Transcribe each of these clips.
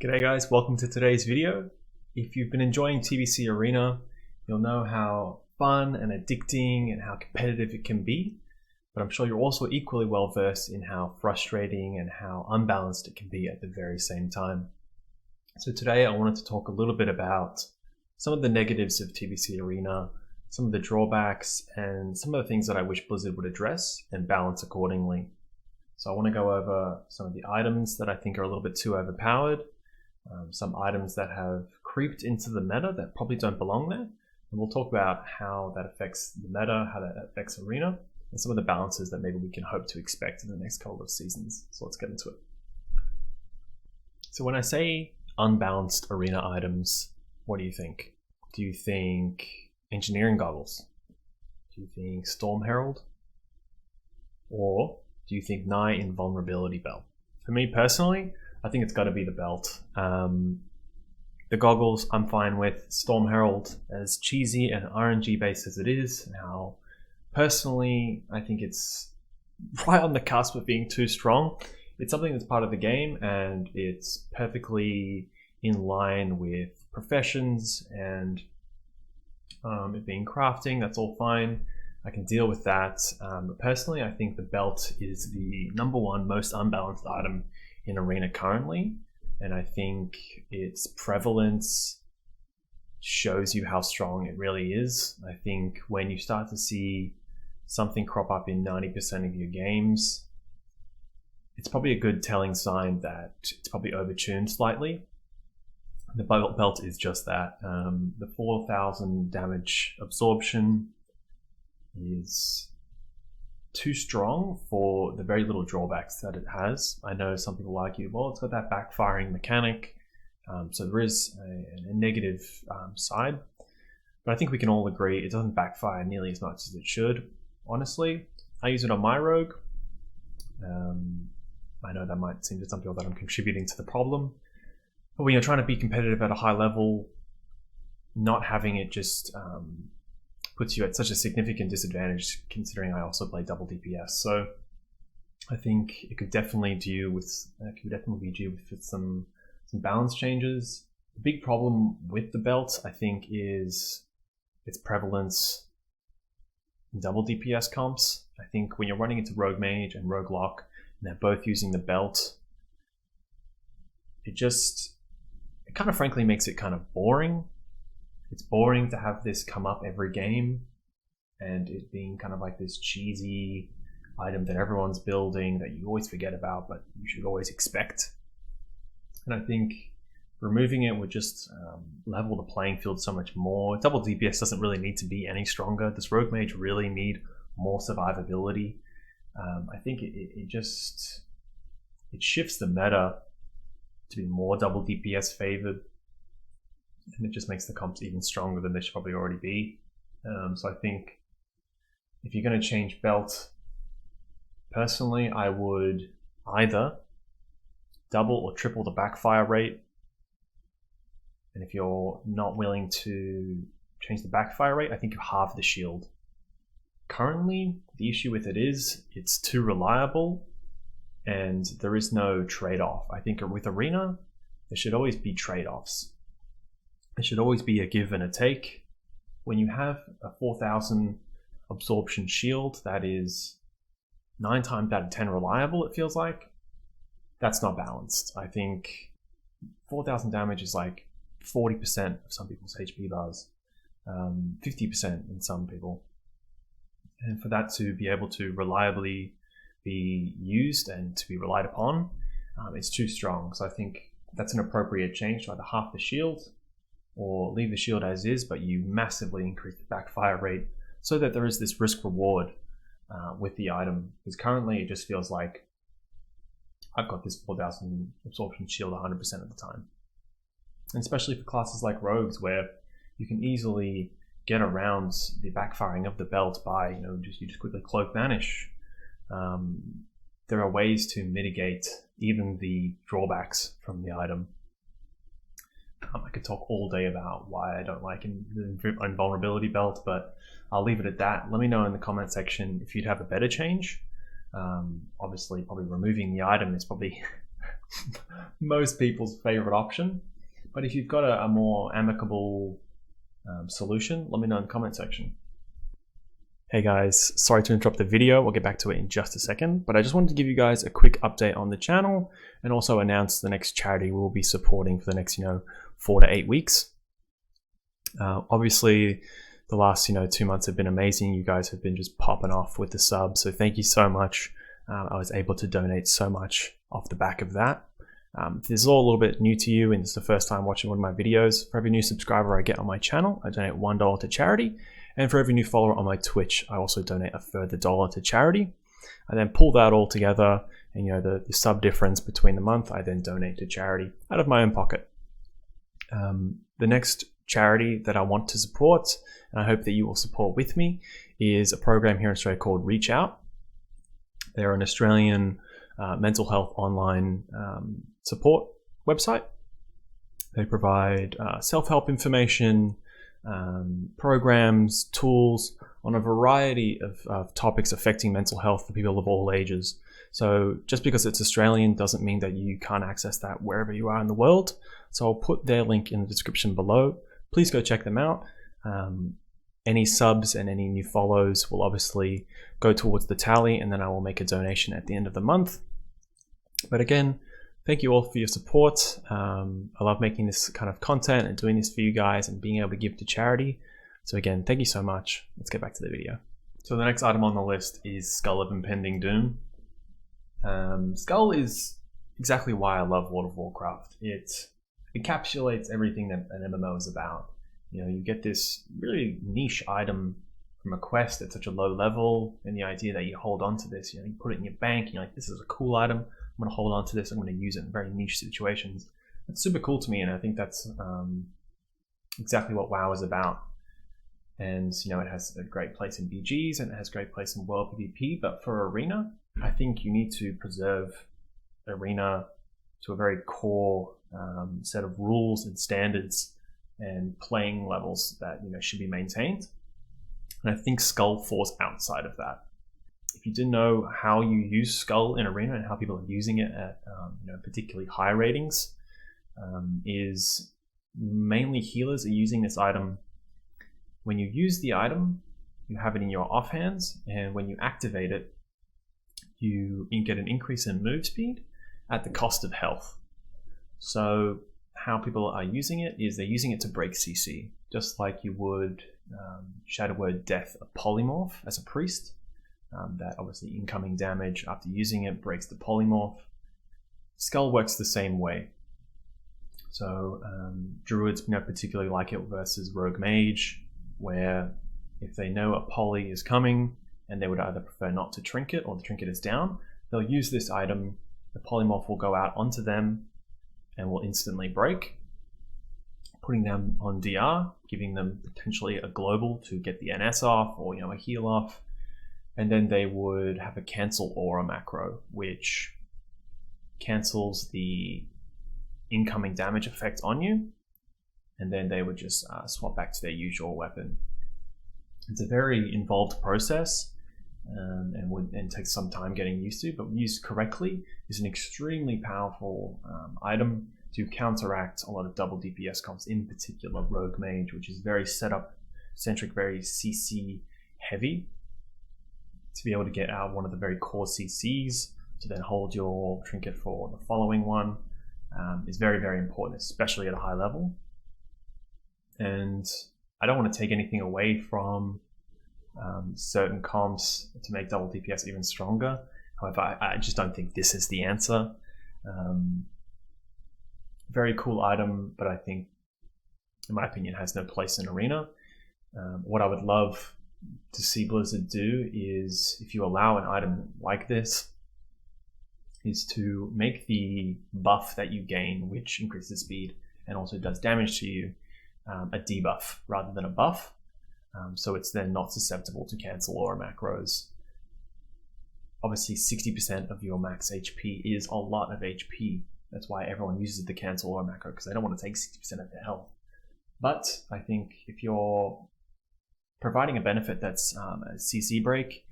G'day guys, welcome to today's video. If you've been enjoying TBC Arena, you'll know how fun and addicting and how competitive it can be, but I'm sure you're also equally well versed in how frustrating and how unbalanced it can be at the very same time. So today I wanted to talk a little bit about some of the negatives of TBC Arena, some of the drawbacks, and some of the things that I wish Blizzard would address and balance accordingly. So I want to go over some of the items that I think are a little bit too overpowered, some items that have creeped into the meta that probably don't belong there, and we'll talk about how that affects the meta, how that affects Arena, and some of the balances that maybe we can hope to expect in the next couple of seasons. So let's get into it. So when I say unbalanced Arena items, what do you think? Do you think Engineering Goggles? Do you think Storm Herald? Or do you think Nigh Invulnerability Belt? For me personally, I think it's got to be the belt. The goggles I'm fine with. Storm Herald, as cheesy and RNG based as it is, now personally I think it's right on the cusp of being too strong. It's something that's part of the game and it's perfectly in line with professions and it being crafting. That's all fine. I can deal with that. But personally, I think the belt is the number one most unbalanced item in Arena currently, and I think its prevalence shows you how strong it really is. I think when you start to see something crop up in 90% of your games, it's probably a good telling sign that it's probably overtuned slightly. The belt is just that. The 4,000 damage absorption is too strong for the very little drawbacks that it has. I know some people argue, well, it's got that backfiring mechanic, so there is a negative side, but I think we can all agree it doesn't backfire nearly as much as it should. Honestly, I use it on my rogue. I know that might seem to some people that I'm contributing to the problem, but when you're trying to be competitive at a high level, not having it just puts you at such a significant disadvantage, considering I also play double DPS. So I think it could definitely be due with some balance changes. The big problem with the belt, I think, is its prevalence in double DPS comps. I think when you're running into Rogue Mage and Rogue Lock, and they're both using the belt, it kind of frankly makes it kind of boring. It's boring to have this come up every game and it being kind of like this cheesy item that everyone's building that you always forget about, but you should always expect. And I think removing it would just level the playing field so much more. Double DPS doesn't really need to be any stronger. Does Rogue Mage really need more survivability? I think it shifts the meta to be more double DPS favored. And it just makes the comps even stronger than they should probably already be. So I think if you're going to change belt, personally, I would either double or triple the backfire rate. And if you're not willing to change the backfire rate, I think you halve the shield. Currently, the issue with it is it's too reliable and there is no trade-off. I think with Arena, there should always be trade-offs. It should always be a give and a take. When you have a 4,000 absorption shield that is 9 times out of 10 reliable, it feels like, that's not balanced. I think 4,000 damage is like 40% of some people's HP bars, 50% in some people. And for that to be able to reliably be used and to be relied upon, it's too strong. So I think that's an appropriate change to either half the shield or leave the shield as is, but you massively increase the backfire rate so that there is this risk reward with the item. Because currently it just feels like I've got this 4,000 absorption shield 100% of the time. And especially for classes like rogues, where you can easily get around the backfiring of the belt by, you just quickly cloak vanish. There are ways to mitigate even the drawbacks from the item. I could talk all day about why I don't like the invulnerability belt, but I'll leave it at that. Let me know in the comment section if you'd have a better change. Obviously, probably removing the item is probably most people's favorite option. But if you've got a more amicable solution, let me know in the comment section. Hey guys, sorry to interrupt the video. We'll get back to it in just a second, but I just wanted to give you guys a quick update on the channel and also announce the next charity we'll be supporting for the next 4 to 8 weeks. Obviously the last 2 months have been amazing. You guys have been just popping off with the subs, so thank you so much. I was able to donate so much off the back of that. This is all a little bit new to you and it's the first time watching one of my videos. For every new subscriber I get on my channel, I donate $1 to charity. And for every new follower on my Twitch, I also donate a further $1 to charity. I then pull that all together and the sub difference between the month, I then donate to charity out of my own pocket. The next charity that I want to support, and I hope that you will support with me, is a program here in Australia called Reach Out. They're an Australian mental health online support website. They provide self-help information, programs, tools on a variety of topics affecting mental health for people of all ages. So just because it's Australian doesn't mean that you can't access that wherever you are in the world. So I'll put their link in the description below. Please go check them out. Any subs and any new follows will obviously go towards the tally, and then I will make a donation at the end of the month. But again, thank you all for your support. I love making this kind of content and doing this for you guys and being able to give to charity. So again, thank you so much. Let's get back to the video. So the next item on the list is Skull of Impending Doom. Skull is exactly why I love World of Warcraft. It encapsulates everything that an MMO is about. You get this really niche item from a quest at such a low level, and the idea that you hold on to this, you put it in your bank, and you're like, this is a cool item. I'm going to hold on to this. I'm going to use it in very niche situations. It's super cool to me, and I think that's exactly what WoW is about. And it has a great place in BGs and it has a great place in World PvP. But for Arena, I think you need to preserve Arena to a very core set of rules and standards and playing levels that should be maintained. And I think Skull falls outside of that. If you didn't know how you use Skull in Arena and how people are using it at particularly high ratings, is mainly healers are using this item. When you use the item, you have it in your offhands, and when you activate it, you get an increase in move speed at the cost of health. So how people are using it is they're using it to break CC, just like you would Shadow Word Death a polymorph as a priest. That obviously incoming damage after using it breaks the polymorph. Skull works the same way. So druids particularly like it versus rogue mage, where if they know a poly is coming and they would either prefer not to trinket or the trinket is down, they'll use this item, the polymorph will go out onto them and will instantly break, putting them on DR, giving them potentially a global to get the NS off or a heal off. And then they would have a cancel aura macro, which cancels the incoming damage effect on you. And then they would just swap back to their usual weapon. It's a very involved process and takes some time getting used to, but used correctly is an extremely powerful item to counteract a lot of double DPS comps, in particular Rogue Mage, which is very setup centric, very CC heavy. To be able to get out one of the very core CCs to then hold your trinket for the following one is very, very important, especially at a high level. And I don't want to take anything away from certain comps to make double DPS even stronger. However, I just don't think this is the answer. Very cool item, but I think, in my opinion, has no place in Arena. What I would love to see Blizzard do is, if you allow an item like this, is to make the buff that you gain, which increases speed and also does damage to you, a debuff rather than a buff. So it's then not susceptible to cancel aura macros. Obviously 60% of your max HP is a lot of HP. That's why everyone uses the cancel aura macro, because they don't want to take 60% of their health. But I think if you're providing a benefit that's a CC break,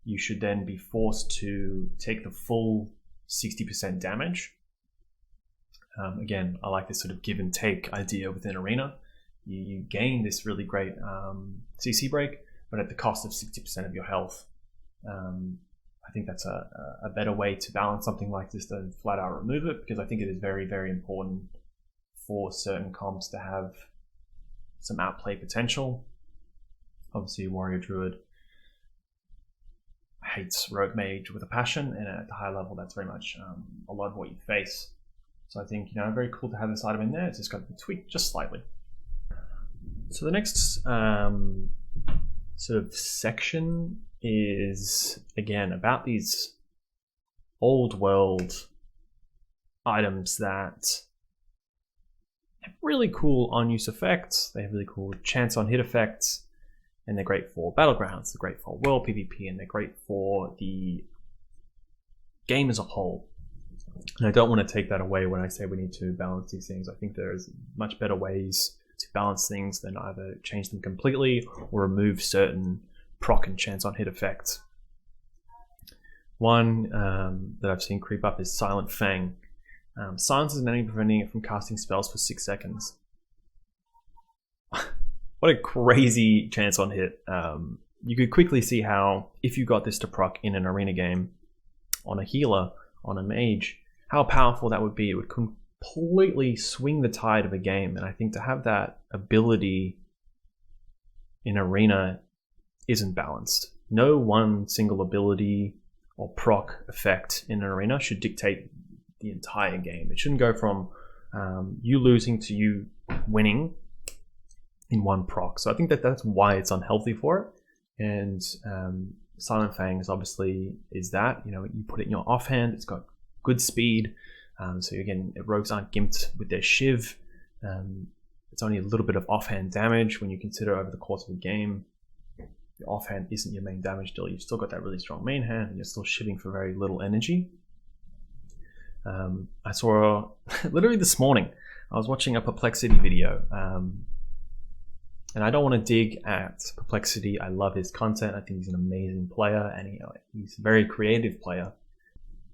you should then be forced to take the full 60% damage Again, I like this sort of give and take idea within Arena. You gain this really great CC break, but at the cost of 60% of your health. I think that's a better way to balance something like this than flat out remove it, because I think it is very, very important for certain comps to have some outplay potential. Obviously, Warrior Druid hates Rogue Mage with a passion, and at the high level, that's very much a lot of what you face. So I think, very cool to have this item in there. It's just got to be tweaked just slightly. So the next sort of section is, again, about these old world items that have really cool on-use effects. They have really cool chance on hit effects, and they're great for battlegrounds, they're great for world PvP, and they're great for the game as a whole. And I don't want to take that away when I say we need to balance these things. I think there's much better ways to balance things than either change them completely or remove certain proc and chance on hit effects. One that I've seen creep up is Silent Fang. Silences an enemy, preventing it from casting spells for 6 seconds. What a crazy chance on hit. You could quickly see how, if you got this to proc in an arena game, on a healer, on a mage, how powerful that would be. It would completely swing the tide of a game. And I think to have that ability in arena isn't balanced. No one single ability or proc effect in an arena should dictate the entire game. It shouldn't go from you losing to you winning in one proc. So I think that's why it's unhealthy for it. And Silent Fang is that. You put it in your offhand, it's got good speed. So again, rogues aren't gimped with their shiv. It's only a little bit of offhand damage when you consider over the course of the game. Your offhand isn't your main damage deal. You've still got that really strong main hand, and you're still shivving for very little energy. I saw literally this morning, I was watching a Perplexity video, and I don't want to dig at Perplexity. I love his content. I think he's an amazing player, and he's a very creative player.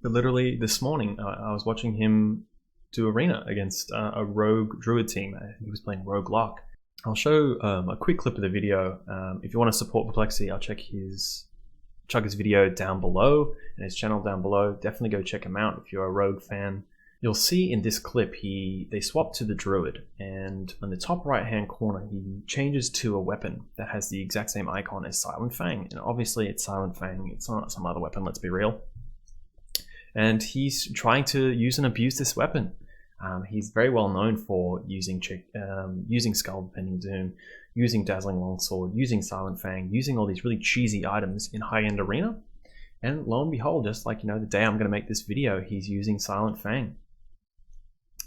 But literally this morning, I was watching him do arena against a rogue druid team. He was playing Rogue Lock. I'll show a quick clip of the video. If you want to support Perplexity, I'll chuck his video down below and his channel down below. Definitely go check him out if you're a rogue fan. You'll see in this clip they swap to the druid, and on the top right hand corner he changes to a weapon that has the exact same icon as Silent Fang. And obviously it's Silent Fang, it's not some other weapon, let's be real. And he's trying to use and abuse this weapon. He's very well known for using Skull Bending Doom, using Dazzling Longsword, using Silent Fang, using all these really cheesy items in high-end arena. And lo and behold, just like the day I'm going to make this video, he's using Silent Fang.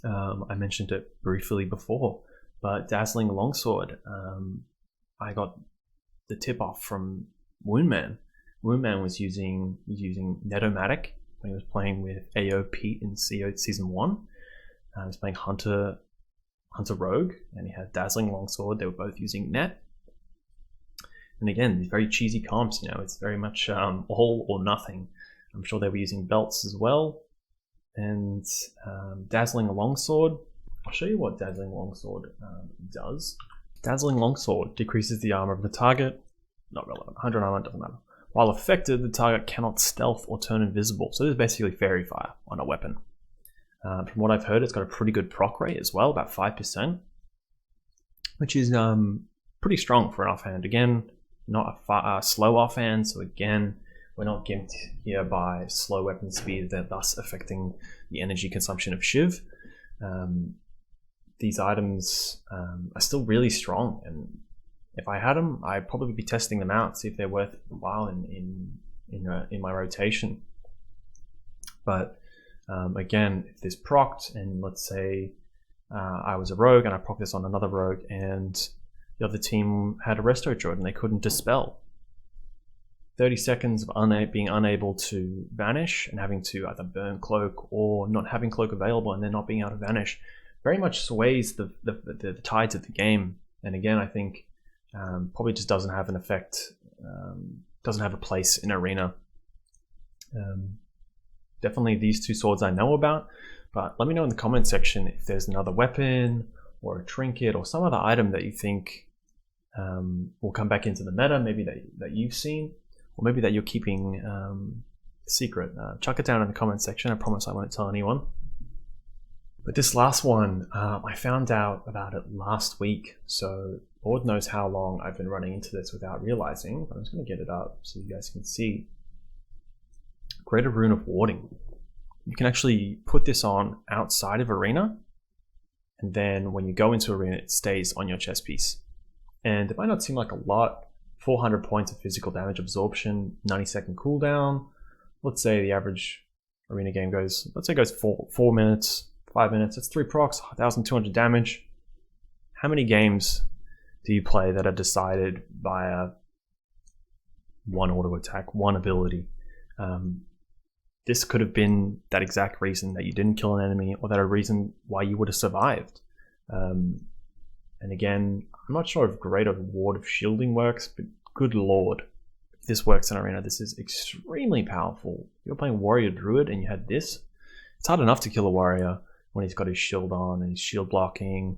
I mentioned it briefly before, but Dazzling Longsword, I got the tip off from Woundman. Woundman was using Netomatic when he was playing with AO Pete in CO Season 1. He was playing Hunter Rogue, and he had Dazzling Longsword. They were both using Net. And again, these very cheesy comps, it's very much all or nothing. I'm sure they were using belts as well. And Dazzling Longsword, I'll show you what Dazzling Longsword does. Dazzling Longsword decreases the armor of the target. Not relevant. 100 armor, doesn't matter. While affected, the target cannot stealth or turn invisible. So this is basically fairy fire on a weapon. From what I've heard, it's got a pretty good proc rate as well, about 5%, which is pretty strong for an offhand. Again, not a slow offhand, so again, we're not gimped here by slow weapon speed, thus affecting the energy consumption of Shiv. These items are still really strong, and if I had them, I'd probably be testing them out, see if they're worth a while in my rotation. But again, if this procced, and let's say I was a rogue and I procced this on another rogue, and the other team had a Resto Druid and they couldn't dispel. 30 seconds of being unable to vanish and having to either burn cloak or not having cloak available and then not being able to vanish very much sways the tides of the game. And again, I think probably just doesn't have an effect, doesn't have a place in arena. Definitely these two swords I know about, But let me know in the comment section if there's another weapon or a trinket or some other item that you think will come back into the meta, maybe that you've seen, or maybe that you're keeping secret. Chuck it down in the comment section. I promise I won't tell anyone. But this last one, I found out about it last week, so Lord knows how long I've been running into this without realizing, but I'm just going to get it up so you guys can see. Greater Rune of Warding. You can actually put this on outside of Arena, and then when you go into Arena, it stays on your chest piece. And it might not seem like a lot, 400 points of physical damage absorption, 90-second cooldown. Let's say the average Arena game goes, let's say it goes 4 minutes, 5 minutes, that's 3 procs, 1,200 damage. How many games do you play that are decided by one auto attack, one ability? This could have been that exact reason that you didn't kill an enemy, or that a reason why you would have survived. And again, I'm not sure if Greater Ward of Shielding works, but good lord, if this works in Arena, this is extremely powerful. If you're playing Warrior Druid and you had this, it's hard enough to kill a warrior when he's got his shield on and his shield blocking.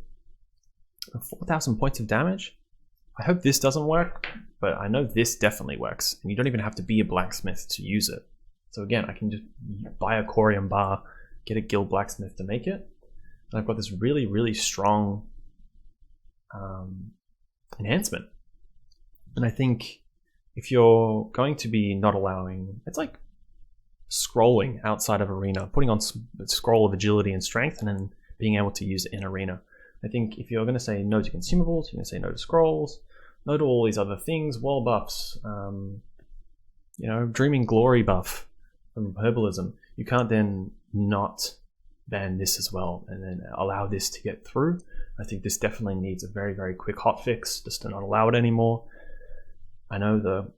4,000 points of damage? I hope this doesn't work, but I know this definitely works, and you don't even have to be a blacksmith to use it. So again, I can just buy a Corium bar, get a guild blacksmith to make it, and I've got this really, really strong enhancement. And I think if you're going to be not allowing, it's like scrolling outside of Arena, putting on a scroll of agility and strength, and then being able to use it in Arena. I think if you're going to say no to consumables, you're going to say no to scrolls, no to all these other things, wall buffs, Dreaming Glory buff from Herbalism, you can't then not ban this as well and then allow this to get through. I think this definitely needs a very, very quick hotfix just to not allow it anymore. I know the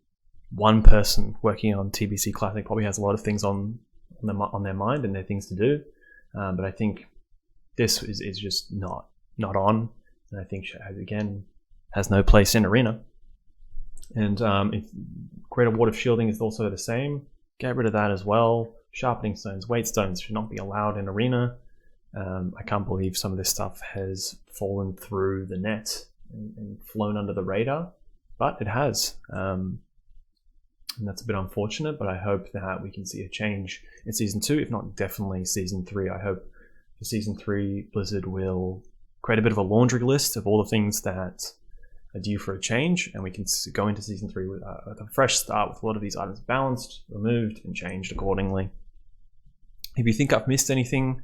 one person working on TBC Classic probably has a lot of things on their mind and their things to do, but I think this is just not on, and I think again has no place in Arena. And if Greater Ward of Shielding is also the same, get rid of that as well. Sharpening Stones, Weight Stones should not be allowed in Arena. I can't believe some of this stuff has fallen through the net and flown under the radar, but it has. And that's a bit unfortunate, but I hope that we can see a change in Season 2, if not definitely Season 3. I hope for Season 3, Blizzard will create a bit of a laundry list of all the things that are due for a change, and we can go into Season 3 with a fresh start with a lot of these items balanced, removed, and changed accordingly. If you think I've missed anything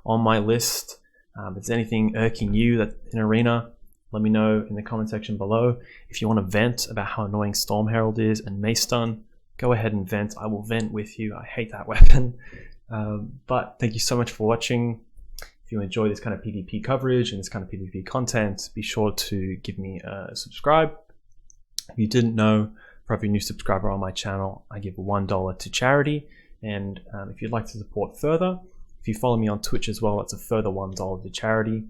on my list, if there's anything irking you that in Arena, let me know in the comment section below. If you want to vent about how annoying Storm Herald is and Mace Stun, go ahead and vent. I will vent with you. I hate that weapon. But thank you so much for watching. If you enjoy this kind of PvP coverage and this kind of PvP content, be sure to give me a subscribe. If you didn't know, for every new subscriber on my channel, I give $1 to charity. And if you'd like to support further, if you follow me on Twitch as well, that's a further $1 to charity.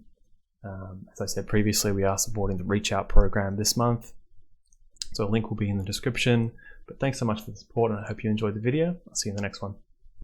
As I said previously, we are supporting the Reach Out program this month, so a link will be in the description. But thanks so much for the support, and I hope you enjoyed the video. I'll see you in the next one.